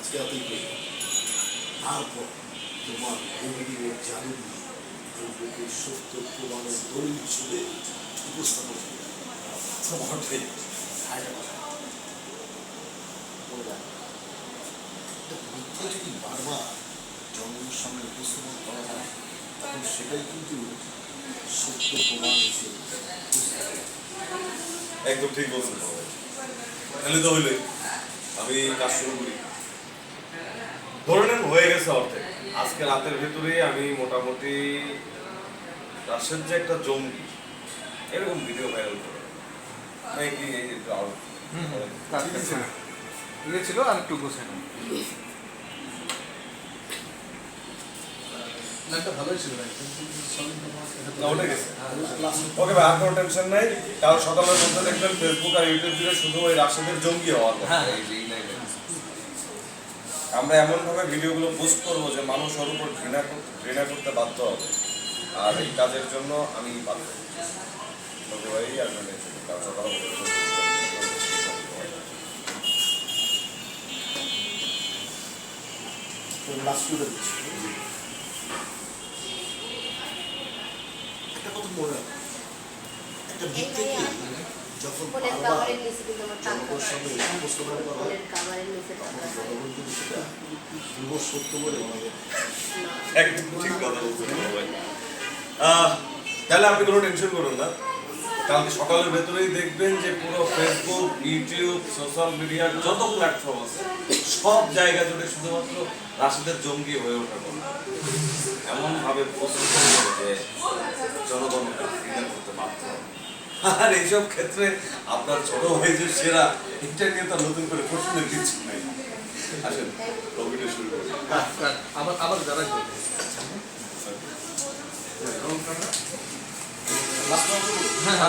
আজকে করি তারপর তোমার অভিনয়ের জাদু দিয়ে এই বুকের সত্য প্রমাণের দলিল ছুড়ে উপস্থাপন করে তোমার মিথ্যা যদি বারবার জনগণের সামনে উপস্থাপন করা হয় তখন সেটাই কিন্তু সত্য প্রমাণ হিসেবে একদম ঠিক বলছেন তাহলে তো হইলে আমি কাজ শুরু করি। ধরে নেন হয়ে গেছে অর্ধেক। আজকে রাতের ভিতরে আমি মোটামুটি রাশেদ যে একটা জঙ্গি এরকম ভিডিও ভাইরাল করে নাকি ইয়ে ছিল আর একটু গোছানো ভালোই ছিল ওকে ভাই, আর কোনো টেনশন নাই। কারণ সকালের মধ্যে দেখবেন ফেসবুক আর ইউটিউব জুড়ে শুধু ওই রাশেদের জঙ্গি হওয়ার কথা। আমরা এমন ভাবে ভিডিওগুলো পোস্ট করবো যে মানুষ ওর উপর ঘৃণা করতে বাধ্য হবে, আর এই কাজের জন্য আমি বাধ্য। ওকে ভাই, আর কোনো টেনশন নেই। কারণ সকালে একটা কথা মনে রাখো, একটা ভিত্তিকে যখন জনগণের সামনে উপস্থাপন করা হয় তখন জনগণ কিন্তু সেটা পূর্ব সত্য বলে মনে করে। একদম ঠিক কথা বলছেন ভাই। তাহলে আপনি কোনো টেনশন করুন না। কালকে সকালের ভেতরেই দেখবেন যে পুরো ফেসবুক, ইউটিউব, সোশ্যাল মিডিয়ার যত প্ল্যাটফর্ম আছে সব জায়গা জুড়ে শুধুমাত্র রাশেদের জঙ্গি হয়ে ওঠার কথা এমনভাবে পোস্ট করবে যে জনগণ ঘৃণা করতে বাধ্য হবে। আর এইসব ক্ষেত্রে আপনার ছোট ভাই যে সেরা, এটা নিয়ে তো নতুন করে প্রশ্নের কিছু নাই। আসেন কবিতা শুরু করি। আবার যারা হ্যাঁ